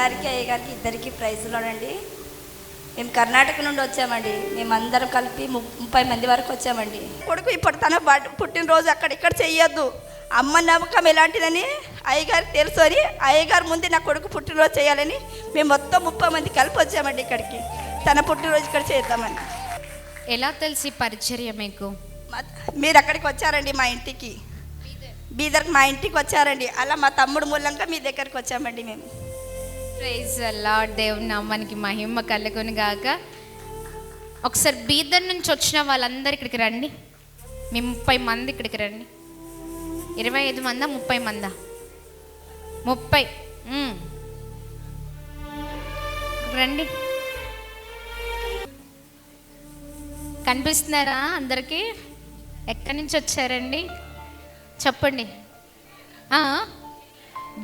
అన్నగారికి అయ్యగారికి ఇద్దరికి ప్రైజ్లోనండి. మేము కర్ణాటక నుండి వచ్చామండి. మేమందరం కలిపి 30 మంది వరకు వచ్చామండి. కొడుకు ఇప్పుడు తన పుట్టినరోజు అక్కడ చెయ్యొద్దు, అమ్మ నమ్మకం ఎలాంటిదని అయ్యగారికి తెలుసు అని అయ్యగారు ముందే నా కొడుకు పుట్టినరోజు చేయాలని మేము మొత్తం 30 మంది కలిపి వచ్చామండి ఇక్కడికి. తన పుట్టినరోజు ఇక్కడ చేద్దామని. ఎలా తెలిసి పరిచర్య మీకు? మీరు అక్కడికి వచ్చారండి, మా ఇంటికి, బీదర్కి మా ఇంటికి వచ్చారండి. అలా మా తమ్ముడు మూలంగా మీ దగ్గరికి వచ్చామండి మేము. Praise Lord. దేవుని నామానికి మహిమ కలుగును గాక. ఒకసారి బీదర్ నుంచి వచ్చిన వాళ్ళందరూ ఇక్కడికి రండి. మీ 30 మంది ఇక్కడికి రండి. 25 మందా 30 మందా? 30 రండి. కనిపిస్తున్నారా అందరికీ? ఎక్కడి నుంచి వచ్చారండి చెప్పండి.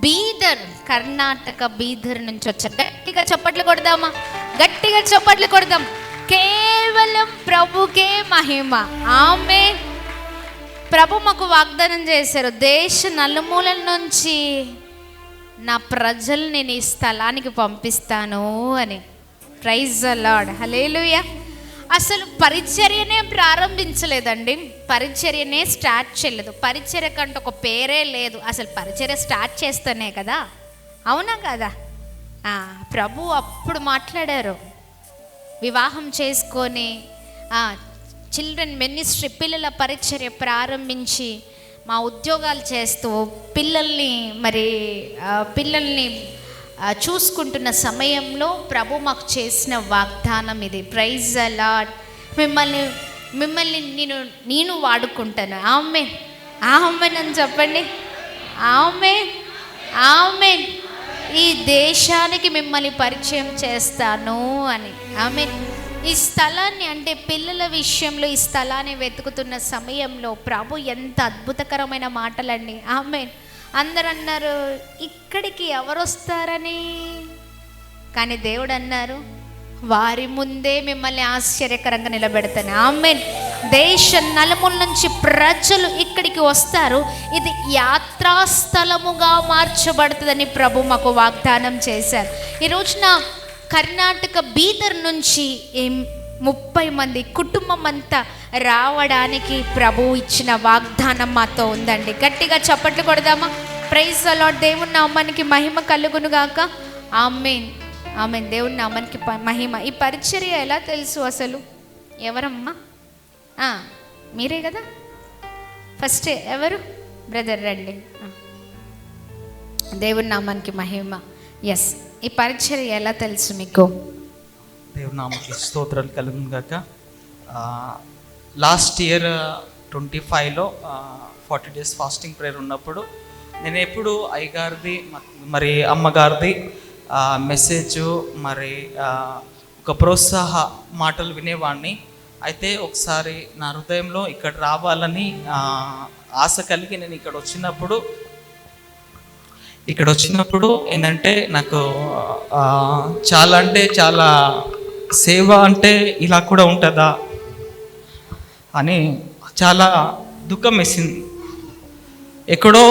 బీదర్, కర్ణాటక బీదర్ నుంచి వచ్చారు. గట్టిగా చప్పట్లు కొడదామా? గట్టిగా చప్పట్లు కొడదాం. కేవలం ప్రభుకే మహిమ. ఆమేన్. ప్రభు మాకు వాగ్దానం చేశారు, దేశ నలుమూలల నుంచి నా ప్రజల్ని నీ స్థలానికి పంపిస్తాను అని. Praise the lord. హల్లెలూయా. అసలు పరిచర్యనే ప్రారంభించలేదండి, పరిచర్యనే స్టార్ట్ చేయలేదు. పరిచర్య కంటే ఒక పేరే లేదు. అసలు పరిచర్య స్టార్ట్ చేస్తేనే కదా, అవునా కదా? ప్రభు అప్పుడు మాట్లాడారు, వివాహం చేసుకొని చిల్డ్రన్ మినిస్ట్రీ, పిల్లల పరిచర్య ప్రారంభించి మా ఉద్యోగాలు చేస్తూ పిల్లల్ని చూసుకుంటున్న సమయంలో ప్రభు మాకు చేసిన వాగ్దానం ఇది. Praise the Lord. మిమ్మల్ని నేను వాడుకుంటాను. ఆమేన్. ఆమేన్ అని చెప్పండి. ఆమేన్. ఆమేన్. ఈ దేశానికి మిమ్మల్ని పరిచయం చేస్తాను అని. ఆమేన్. ఈ స్థలాన్ని, అంటే పిల్లల విషయంలో ఈ స్థలాన్ని వెతుకుతున్న సమయంలో ప్రభు ఎంత అద్భుతకరమైన మాటలండి. ఆమేన్. అందరు అన్నారు ఇక్కడికి ఎవరు వస్తారని, కానీ దేవుడు అన్నారు వారి ముందే మిమ్మల్ని ఆశ్చర్యకరంగా నిలబెడతాను. ఆమేన్. దేశ నలుమూల నుంచి ప్రజలు ఇక్కడికి వస్తారు. ఇది యాత్రాస్థలముగా మార్చబడుతుందని ప్రభు మాకు వాగ్దానం చేశారు. ఈ రోజున కర్ణాటక బీదర్ నుంచి 30 మంది కుటుంబం అంతా రావడానికి ప్రభు ఇచ్చిన వాగ్దానం మాతో ఉందండి. గట్టిగా చప్పట్లు కొడదామా? Praise the Lord. దేవుని నామానికి మహిమ కలుగును గాక. ఆమేన్. ఆమేన్. దేవుని నామానికి మహిమ. ఈ పరిచర్య ఎలా తెలుసు అసలు? ఎవరమ్మా? మీరే కదా ఫస్ట్. ఎవరు? బ్రదర్ రండి. దేవుని నామానికి మహిమ. ఎస్, ఈ పరిచర్య ఎలా తెలుసు మీకు? దేవుని నామానికి స్తోత్రాలు కలుగును గాక. లాస్ట్ ఇయర్ 25లో 40 days ఫాస్టింగ్ ప్రేయర్ ఉన్నప్పుడు నేను ఎప్పుడు అయ్యగారిది మరి అమ్మగారిది మెసేజ్ మరి ఒక ప్రోత్సాహ మాటలు వినేవాడిని. అయితే ఒకసారి నా హృదయంలో ఇక్కడ రావాలని ఆశ కలిగి నేను ఇక్కడ వచ్చినప్పుడు ఏంటంటే నాకు చాలా అంటే చాలా సేవ అంటే ఇలా కూడా ఉంటుందా అని చాలా దుఃఖం వేసింది. ఎక్కడో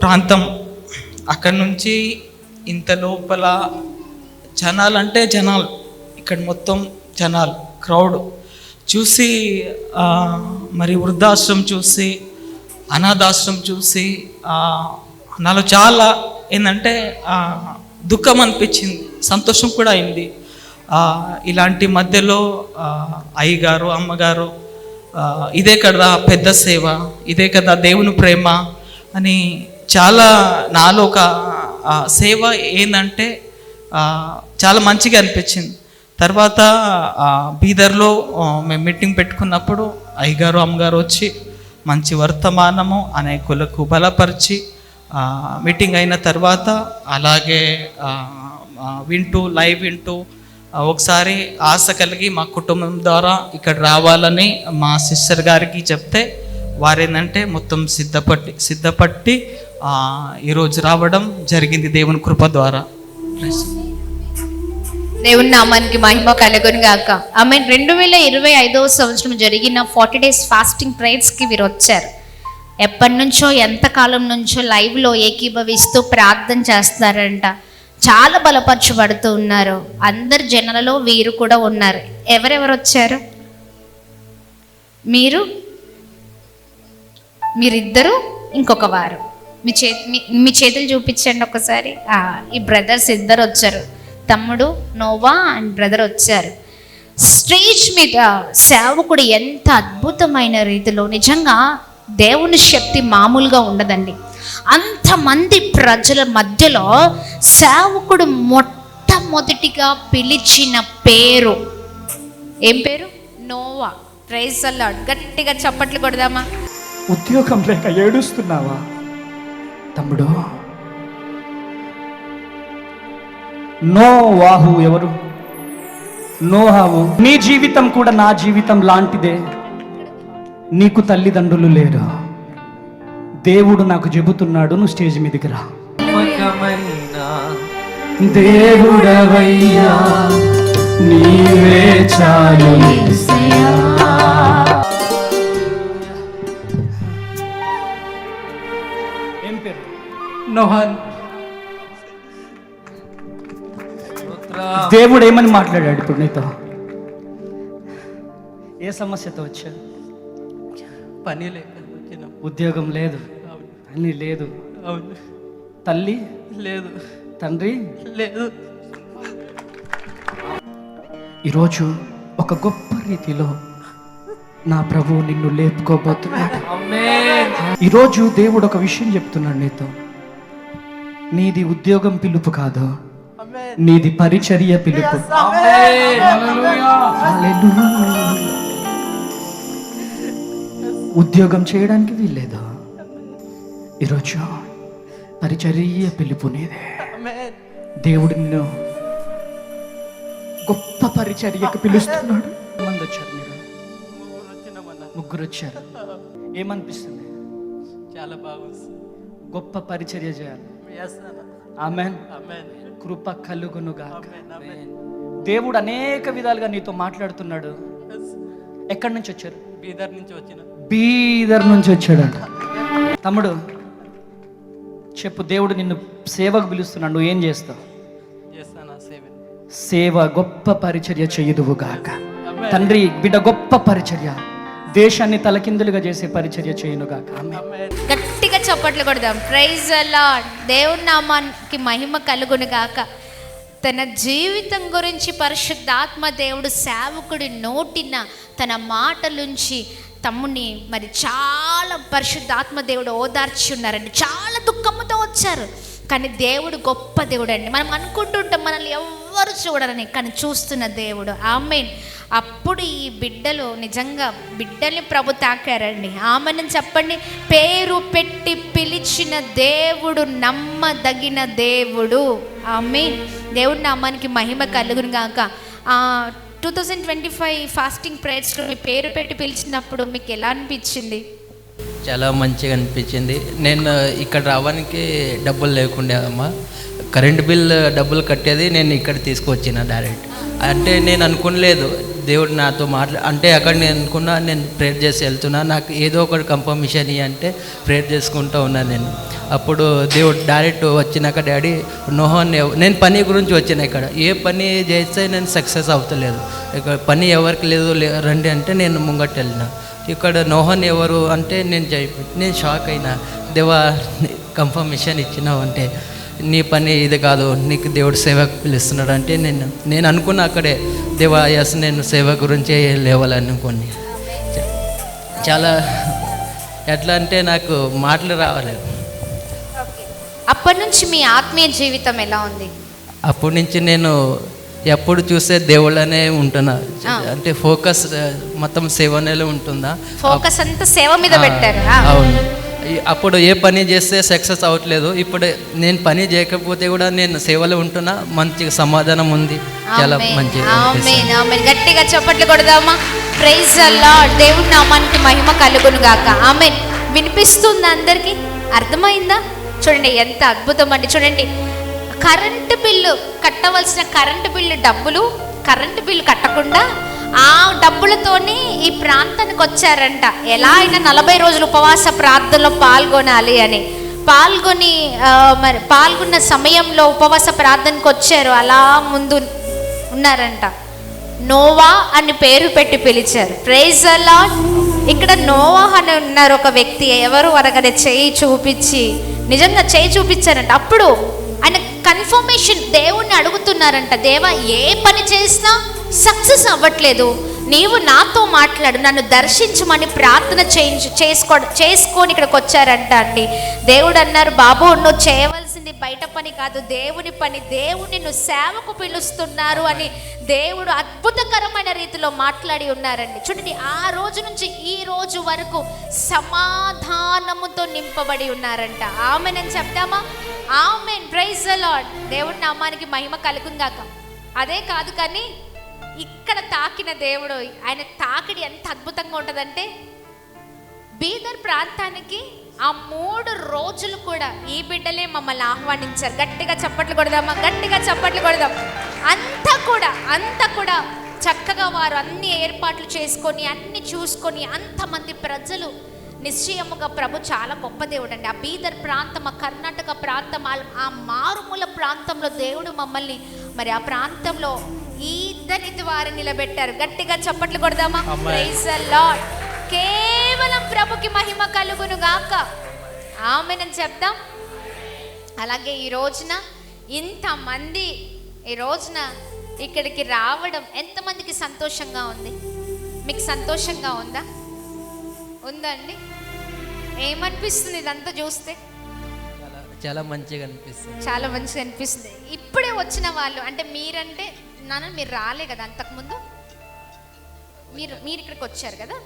ప్రాంతం, అక్కడి నుంచి ఇంత లోపల జనాలు, ఇక్కడ మొత్తం జనాలు, క్రౌడ్ చూసి మరి వృద్ధాశ్రమం చూసి, అనాథాశ్రమం చూసి నాలో చాలా ఏంటంటే దుఃఖం అనిపించింది, సంతోషం కూడా అయింది. ఇలాంటి మధ్యలో అయ్యగారు అమ్మగారు ఇదే కదా పెద్ద సేవ, ఇదే కదా దేవుని ప్రేమ అని చాలా నాలో ఒక సేవ ఏంటంటే చాలా మంచిగా అనిపించింది. తర్వాత బీదర్లో మేము మీటింగ్ పెట్టుకున్నప్పుడు అయ్యగారు అమ్మగారు వచ్చి మంచి వర్తమానము అనేకులకు బలపరిచి మీటింగ్ అయిన తర్వాత అలాగే లైవ్ వింటూ ఒకసారి ఆశ కలిగి మా కుటుంబం ద్వారా ఇక్కడ రావాలని మా సిస్టర్ గారికి చెప్తే వారేందంటే మొత్తం సిద్ధపట్టి ఈరోజు రావడం జరిగింది దేవుని కృప ద్వారా. దేవుని నామానికి మహిమ కలుగును గాక. ఆమేన్. 2025వ సంవత్సరం జరిగిన 40 days ఫాస్టింగ్ ప్రేయర్స్కి వీరు వచ్చారు. ఎప్పటి నుంచో, ఎంతకాలం నుంచో లైవ్లో ఏకీభవిస్తూ ప్రార్థన చేస్తారంట. చాలా బలపరచబడుతూ ఉన్నారు. అందరి జనాలలో వీరు కూడా ఉన్నారు. ఎవరెవరు వచ్చారు? మీరిద్దరు, ఇంకొక వారు. మీ చేతులు చూపించండి ఒకసారి. ఈ బ్రదర్స్ ఇద్దరు వచ్చారు, తమ్ముడు నోవా అండ్ బ్రదర్ వచ్చారు. స్టేజ్ మీద సేవకుడు ఎంత అద్భుతమైన రీతిలో, నిజంగా దేవుని శక్తి మామూలుగా ఉండదండి. అంతమంది ప్రజల మధ్యలో సేవకుడు మొట్టమొదటిగా పిలిచిన పేరు ఏం పేరు? నోవా. Praise the Lord. గట్టిగా చప్పట్లు కొడదామా? ఉద్యోగం లేక ఏడుస్తున్నావా తమ్ముడు? నోవాహు ఎవరు? నోహావు. నీ జీవితం కూడా నా జీవితం లాంటిదే. నీకు తల్లిదండ్రులు లేరు. దేవుడు నాకు చెబుతున్నాడు, నువ్వు స్టేజ్ మీదకి రా. దేవుడవయ్యా నీవే చాలు. ఏం పేరు? నోహన్. దేవుడు ఏమని మాట్లాడాడు ఇప్పుడు నీతో? ఏ సమస్యతో వచ్చా? పని లేక వచ్చిన. ఉద్యోగం లేదు, పని లేదు, అవును. తల్లి లేదు, తండ్రి లేదు. ఈరోజు ఒక గొప్ప రీతిలో నా ప్రభువు నిన్ను లేపుకోబోతున్నాడు. ఈరోజు దేవుడు ఒక విషయం చెప్తున్నాడు నీతో. నీది ఉద్యోగం పిలుపు కాదు, నీది పరిచర్య పిలుపు. ఉద్యోగం చేయడానికి వీల్లేదు. ఈరోజు పరిచర్య పిలుపు నీదే. దేవుడు నిన్ను గొప్ప పరిచర్యకు పిలుస్తున్నాడు. ఎంతమంది వచ్చారు మీరు? ముగ్గురు వచ్చారు. ఏమనిపిస్తుంది? చాలా బాగుంది. గొప్ప పరిచర్య చేయాలి. ఆమేన్. కృప కలుగునుగాక. దేవుడు అనేక విధాలుగా నీతో మాట్లాడుతున్నాడు. ఎక్కడి నుంచి వచ్చారు? బీదర్ నుంచి వచ్చిన. బీదర్ నుంచి వచ్చాడంట. తమ్ముడు చెప్పు, దేవుడు నిన్ను సేవకు పిలుస్తున్నాడు, నువ్వు ఏం చేస్తావు? చేస్తానా? సేవ, గొప్ప పరిచర్య చేయుదువుగాక. తండ్రి, బిడ్డ గొప్ప పరిచర్య, దేశాన్ని తలకిందులుగా చేసే పరిచర్య చేయునుగాక. ఆమేన్. గట్టిగా చప్పట్లు కొడదాం. Praise the Lord. దేవుని నామానికి మహిమ కలుగును గాక. తన జీవితం గురించి పరిశుద్ధాత్మ దేవుడు సేవకుడి నోటిన తన మాటలుంచి తమ్ముని మరి చాలా పరిశుద్ధాత్మ దేవుడు ఓదార్చి ఉన్నారండి. చాలా దుఃఖంతో వచ్చారు, కానీ దేవుడు గొప్ప దేవుడు అండి. మనం అనుకుంటుంటాం మనల్ని ఎవ్వరు చూడరని, కానీ చూస్తున్న దేవుడు. ఆమేన్. అప్పుడు ఈ బిడ్డలు నిజంగా బిడ్డల్ని ప్రభు తాకారండి. ఆమెను చెప్పండి. పేరు పెట్టి పిలిచిన దేవుడు నమ్మదగిన దేవుడు. ఆమేన్. దేవుడి నామానికి మహిమ కలుగును గాక. 2025 ఫాస్టింగ్ ప్రేయర్స్లో మీ పేరు పెట్టి పిలిచినప్పుడు మీకు ఎలా అనిపించింది? చాలా మంచిగా అనిపించింది. నేను ఇక్కడ రావడానికి డబ్బులు లేకుండే అమ్మ, కరెంట్ బిల్ డబ్బులు కట్టేది నేను ఇక్కడ తీసుకొచ్చిన డైరెక్ట్. అంటే నేను అనుకోలేదు దేవుడు నాతో అంటే అక్కడ నేను అనుకున్నా, నేను ప్రేయర్ చేసి వెళ్తున్నా, నాకు ఏదో ఒకటి కన్ఫర్మేషన్ అంటే ప్రేయర్ చేసుకుంటూ ఉన్నాను నేను. అప్పుడు దేవుడు డైరెక్ట్ వచ్చినాక, డాడీ నోహన్, నేను పని గురించి వచ్చిన, ఇక్కడ ఏ పని చేస్తే నేను సక్సెస్ అవుతలేదు, ఇక్కడ పని ఎవరికి లేదు రండి అంటే నేను ముంగట్టు వెళ్ళిన. ఇక్కడ నోహన్ ఎవరు అంటే నేను షాక్ అయినా. దేవా కన్ఫర్మేషన్ ఇచ్చినావు అంటే నీ పని ఇది కాదు, నీకు దేవుడు సేవకు పిలుస్తున్నాడు అంటే నేను అనుకున్నా అక్కడే, దేవా ఎస్ నేను సేవ గురించే లేవాలనుకోని. చాలా ఎట్లా అంటే నాకు మాటలు రావలేదు. అప్పటి నుంచి మీ ఆత్మీయ జీవితం ఎలా ఉంది? అప్పటి నుంచి నేను ఎప్పుడు చూసే దేవుళ్ళనే ఉంటున్నా. అంటే ఫోకస్ మొత్తం సేవనేలో ఉంటుందా, ఫోకస్ అంతా సేవ మీద పెట్టారు. అవును. అప్పుడు ఏ పని చేస్తే సక్సెస్ అవ్వట్లేదు, ఇప్పుడు నేను పని చేయకపోతే కూడా నేను సేవలో ఉంటున్నా, మంచిగా సమాధానం ఉంది, చాలా మంచిగా. గట్టిగా చప్పట్లు కొడదామా? Praise the Lord. దేవుని నామానికి మహిమ కలుగును గాక. ఆమేన్. వినిపిస్తుందా అందరికీ? అర్థమైందా? చూడండి ఎంత అద్భుతం అండి. చూడండి, కరెంటు బిల్లు కట్టవలసిన కరెంటు బిల్లు కట్టకుండా ఆ డబ్బులతోని ఈ ప్రాంతానికి వచ్చారంట. ఎలా అయినా 40 రోజులు ఉపవాస ప్రార్థనలో పాల్గొనాలి అని. పాల్గొని మరి పాల్గొన్న సమయంలో ఉపవాస ప్రార్థనకు వచ్చారు, అలా ముందు ఉన్నారంట. నోవా అని పేరు పెట్టి పిలిచారు. Praise the Lord. ఇక్కడ నోవా అని ఉన్నారు ఒక వ్యక్తి. ఎవరు అనగానే చేయి చూపించి, నిజంగా చేయి చూపించారంట. అప్పుడు ఆయన కన్ఫర్మేషన్ దేవుణ్ణి అడుగుతున్నారంట, దేవా ఏ పని చేసినా సక్సెస్ అవ్వట్లేదు, నీవు నాతో మాట్లాడు, నన్ను దర్శించమని ప్రార్థన చేసుకొని ఇక్కడికి వచ్చారంట అండి. దేవుడు అన్నారు, బాబు నువ్వు చేయవలసింది బయట పని కాదు, దేవుని పని. దేవుని నువ్వు సేవకు పిలుస్తున్నారు అని దేవుడు అద్భుతకరమైన రీతిలో మాట్లాడి ఉన్నారండి. చూడండి, ఆ రోజు నుంచి ఈ రోజు వరకు సమాధానముతో నింపబడి ఉన్నారంట. ఆమెన్ చెప్తామా? ఆమెన్. Praise the lord. దేవుడి నామానికి మహిమ కలుగుగాక. అదే కాదు కానీ ఇక్కడ తాకిన దేవుడు, ఆయన తాకిడి ఎంత అద్భుతంగా ఉంటుందంటే, బీదర్ ప్రాంతానికి ఆ 3 రోజులు కూడా ఈ బిడ్డలే మమ్మల్ని ఆహ్వానించారు. గట్టిగా చప్పట్లు కొడదామా? గట్టిగా చప్పట్లు కొడదాం. అంతా కూడా చక్కగా వారు అన్ని ఏర్పాట్లు చేసుకొని అన్ని చూసుకొని అంతమంది ప్రజలు నిశ్చయముగా ప్రభు చాలా గొప్ప దేవుడు అండి. ఆ బీదర్ ప్రాంతం, ఆ కర్ణాటక ప్రాంతం, ఆ మారుమూల ప్రాంతంలో దేవుడు మమ్మల్ని మరి ఆ ప్రాంతంలో ఇద్దరి వారిని నిలబెట్టారు. గట్టిగా చప్పట్లు కొడదామా? Praise the lord. కేవలం ప్రభుకి మహిమ కలుగును గాక. ఆమెన్ అని చెప్తాం. అలాగే ఈ రోజున ఇంతమంది ఈ రోజున ఇక్కడికి రావడం ఎంతమందికి సంతోషంగా ఉంది? మీకు సంతోషంగా ఉందా? ఉందండి. ఏమనిపిస్తుంది ఇదంతా చూస్తే? చాలా మంచిగా అనిపిస్తుంది. చాలా మంచిగా అనిపిస్తుంది. ఇప్పుడే వచ్చిన వాళ్ళు అంటే మీరంటే మీరు రాలే కదా అంతకుముందు, మీరు ఇక్కడికి వచ్చారు కదా.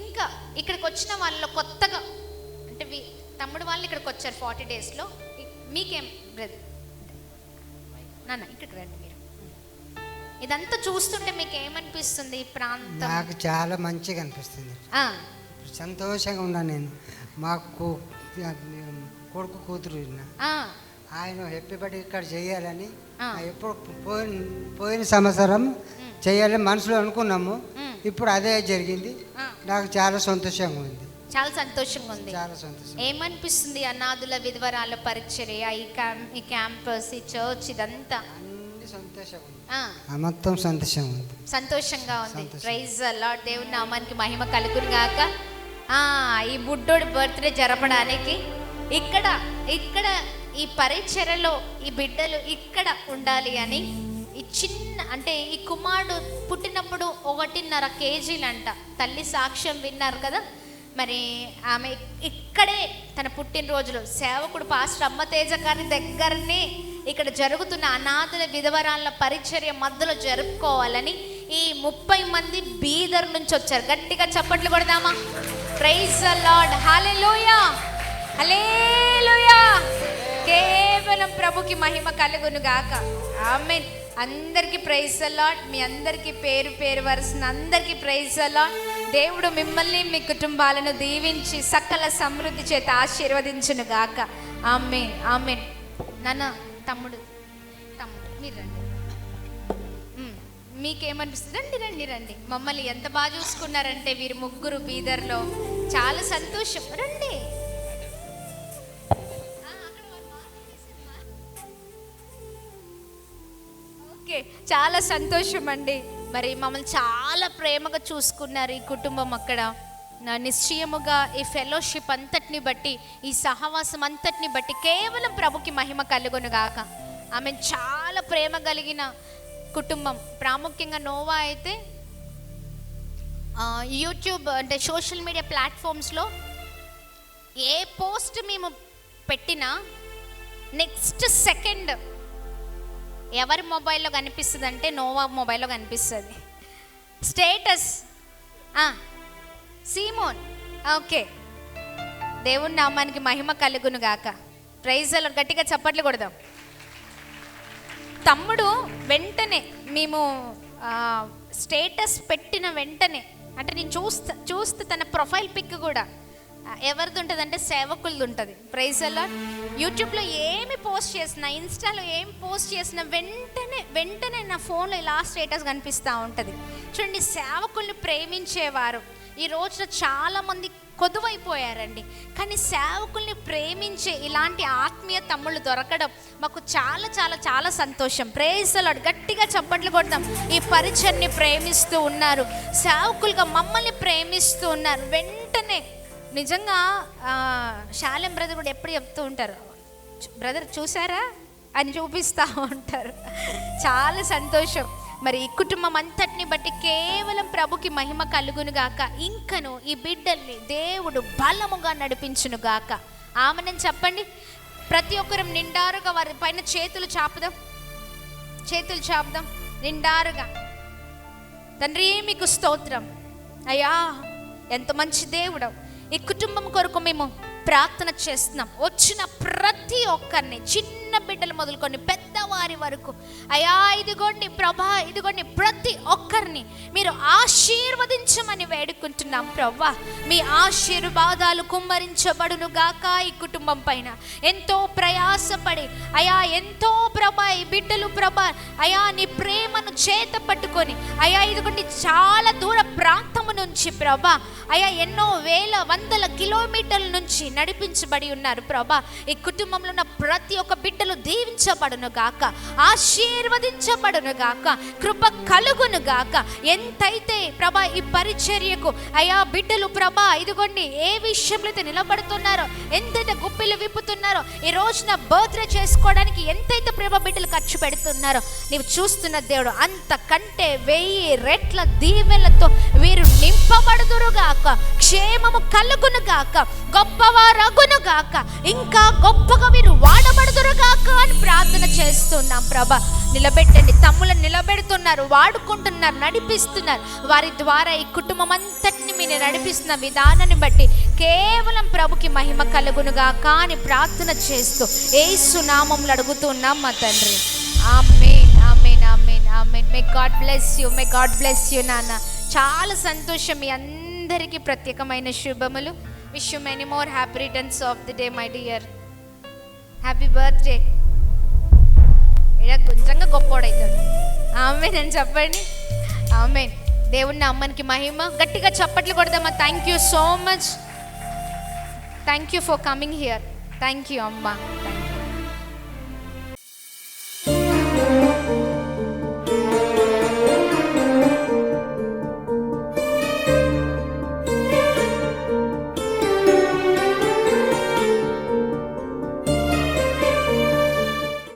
ఇంకా ఇక్కడికి వచ్చిన వాళ్ళలో కొత్తగా అంటే తమ్ముడు వాళ్ళు ఇక్కడికి వచ్చారు 40 డేస్లో. మీకేం బ్రదర్ నాన్న ఇక్కడికి రండి. మీరు ఇదంతా చూస్తుంటే మీకు ఏమనిపిస్తుంది? ఈ ప్రాంతం నాకు చాలా మంచిగా అనిపిస్తుంది, సంతోషంగా ఉన్నా. నేను మాకు కొడుకు కూతురు ఆయన హ్యాపీ బర్త్డే ఇక్కడ చేయాలని ఎప్పుడు పోయిన సంవత్సరం చేయాలని మనసులో అనుకున్నాము. ఇప్పుడు అదే జరిగింది. నాకు చాలా సంతోషంగా ఉంది. చాలా సంతోషంగా ఉంది. చాలా సంతోషం. ఏమనిపిస్తుంది? అనాథుల విధవరాల పరిచర్య, ఈ క్యాంపస్, ఈ చర్చ్, ఇదంతా అన్ని సంతోషంగా ఉంది. మొత్తం సంతోషంగా ఉంది. సంతోషంగా ఉంది. Praise the Lord. దేవుని నామానికి మహిమ కలుగును గాక. ఈ బుడ్డోడి బర్త్డే జరపడానికి ఇక్కడ ఈ పరిచర్యలో ఈ బిడ్డలు ఇక్కడ ఉండాలి అని ఈ చిన్న అంటే ఈ కుమారుడు పుట్టినప్పుడు 1.5 కేజీలంట. తల్లి సాక్ష్యం విన్నారు కదా. మరి ఆమె ఇక్కడే తన పుట్టినరోజులు సేవకుడు పాస్టర్ అమ్మతేజ గారి దగ్గరనే ఇక్కడ జరుగుతున్న అనాథుల విధవరాల పరిచర్య మధ్యలో జరుపుకోవాలని ఈ 30 మంది బీదర్ నుంచి వచ్చారు. గట్టిగా చప్పట్లు కొడదామా? Praise the lord. Hallelujah, hallelujah. కేవలం ప్రభుకి మహిమ కలుగును గాక. ఆమేన్. అందరికీ ప్రైజ్ ద లార్డ్. మీ అందరికీ పేరు వరుసన అందరికీ ప్రైజ్ ద లార్డ్. దేవుడు మిమ్మల్ని మీ కుటుంబాలను దీవించి సకల సమృద్ధి చేత ఆశీర్వదించును గాక. ఆమేన్, ఆమేన్. నాన్న తమ్ముడు మీరు రండి. మీకేమనిపిస్తుంది? రండి. మమ్మల్ని ఎంత బాగా చూసుకున్నారంటే వీరు ముగ్గురు బీదర్లో. చాలా సంతోషం. రండి. ఓకే, చాలా సంతోషం అండి. మరి మమ్మల్ని చాలా ప్రేమగా చూసుకున్నారు ఈ కుటుంబం అక్కడ. నిశ్చయముగా ఈ ఫెలోషిప్ అంతటిని బట్టి, ఈ సహవాసం అంతటిని బట్టి కేవలం ప్రభుకి మహిమ కలుగును గాక. ఆమె చాలా ప్రేమ కలిగిన కుటుంబం. ప్రాముఖ్యంగా నోవా అయితే యూట్యూబ్ అంటే సోషల్ మీడియా ప్లాట్ఫామ్స్లో ఏ పోస్ట్ మేము పెట్టినా నెక్స్ట్ సెకండ్ ఎవరి మొబైల్లో కనిపిస్తుంది అంటే నోవా మొబైల్లో కనిపిస్తుంది. స్టేటస్ సీమోన్. ఓకే, దేవుని నామానికి మహిమ కలుగును గాక. Praise the Lord. గట్టిగా చప్పట్లు కొడదాం. తమ్ముడు వెంటనే మేము స్టేటస్ పెట్టిన వెంటనే అంటే నేను చూస్తే తన ప్రొఫైల్ పిక్ కూడా ఎవరిది ఉంటుంది అంటే సేవకులది ఉంటుంది. Praise the Lord. యూట్యూబ్లో ఏమి పోస్ట్ చేసినా, ఇన్స్టాలో ఏమి పోస్ట్ చేసినా వెంటనే నా ఫోన్లో ఇలా స్టేటస్ కనిపిస్తూ ఉంటుంది. చూడండి, సేవకుల్ని ప్రేమించేవారు ఈ రోజున చాలామంది కొదువైపోయారండి. కానీ సేవకుల్ని ప్రేమించే ఇలాంటి ఆత్మీయ తమ్ముళ్ళు దొరకడం మాకు చాలా చాలా చాలా సంతోషం. Praise the Lord. గట్టిగా చప్పట్లు కొడతాం. ఈ పరిచర్ని ప్రేమిస్తూ ఉన్నారు, సేవకులుగా మమ్మల్ని ప్రేమిస్తూ ఉన్నారు. వెంటనే నిజంగా శాలెం బ్రదర్ కూడా ఎప్పుడు చెప్తూ ఉంటారు, బ్రదర్ చూసారా అని చూపిస్తూ ఉంటారు. చాలా సంతోషం. మరి ఈ కుటుంబం అంతటిని బట్టి కేవలం ప్రభుకి మహిమ కలుగును గాక. ఇంకను ఈ బిడ్డల్ని దేవుడు బలముగా నడిపించును గాక. ఆమెను చెప్పండి. ప్రతి ఒక్కరం నిండారుగా వారి పైన చేతులు చాపుదాం నిండారుగా. తండ్రి మీకు స్తోత్రం అయ్యా, ఎంత మంచి దేవుడు. ఈ కుటుంబం కొరకు మేము ప్రార్థన చేస్తున్నాం. వచ్చిన ప్రతి ఒక్కరిని, చిన్న బిడ్డలు మొదలుకొని పెద్దవారి వరకు అయ్యా ఇదిగోండి ప్రభా, ఇదిగోండి ప్రతి ఒక్కరిని మీరు ఆశీర్వదించమని వేడుకుంటున్నాం ప్రభా. మీ ఆశీర్వాదాలు కుమ్మరించబడును గాక ఈ కుటుంబం పైన. ఎంతో ప్రయాసపడి అయా, ఎంతో ప్రభా ఈ బిడ్డలు ప్రభా అయా నీ ప్రేమను చేత పట్టుకొని అయా ఇదిగోండి చాలా దూర ప్రాంతము నుంచి ప్రభా అయా ఎన్నో వేల వందల కిలోమీటర్ల నుంచి నడిపించబడి ఉన్నారు ప్రభా. ఈ కుటుంబంలో ఉన్న ప్రతి ఒక్క బిడ్డలు దీవించబడును గాక, ఆశీర్వదించబడును గాక, కృప కలుగును గాక. ఎంతైతే ప్రభా ఈ పరిచర్యకు అయా బిడ్డలు ప్రభా ఇదిగోండి ఏ విషయంలో అయితే నిలబడుతున్నారో, ఎంతైతే గుప్పిలు విప్పుతున్నారో, ఈ రోజున బర్త్డే చేసుకోవడానికి ఎంతైతే ప్రభా బిడ్డలు ఖర్చు పెడుతున్నారో నీవు చూస్తున్న దేవుడు, అంతకంటే 1000 రెట్ల దీవెనలతో వీరు నింపబడుదురుగాక, క్షేమము కలుగును గాక, గొప్పవారగును గాక, ఇంకా గొప్పగా వీరు వాడబడుదురుగాక అని ప్రార్థన చేస్తున్నాం ప్రభా. నిలబెట్టండి. తమ్ములను నిలబెడుతున్నారు, వాడుకుంటున్నారు, నడిపిస్తున్నారు. వారి ద్వారా ఈ కుటుంబం అంతటిని మీరు నడిపిస్తున్న విధానాన్ని బట్టి కేవలం ప్రభుకి మహిమ కలుగును గాక అని ప్రార్థన చేస్తూ యేసు నామములో అడుగుతున్నాం మా తండ్రి. Amen, amen, amen, amen. May God bless you, may God bless you నాన్న. చాలా సంతోషం. మీ అందరికీ ప్రత్యేకమైన శుభములు. Wish you many more happy returns of the day my dear. Happy birthday. ఇలా కొంచెంగా గొప్పోడవుతాడు. ఆమేన్ అని చెప్పండి. ఆమేన్. దేవుని అమ్మనికి మహిమ. గట్టిగా చప్పట్లు కొడదామా. Thank you so much. Thank you for coming here. Thank you అమ్మ.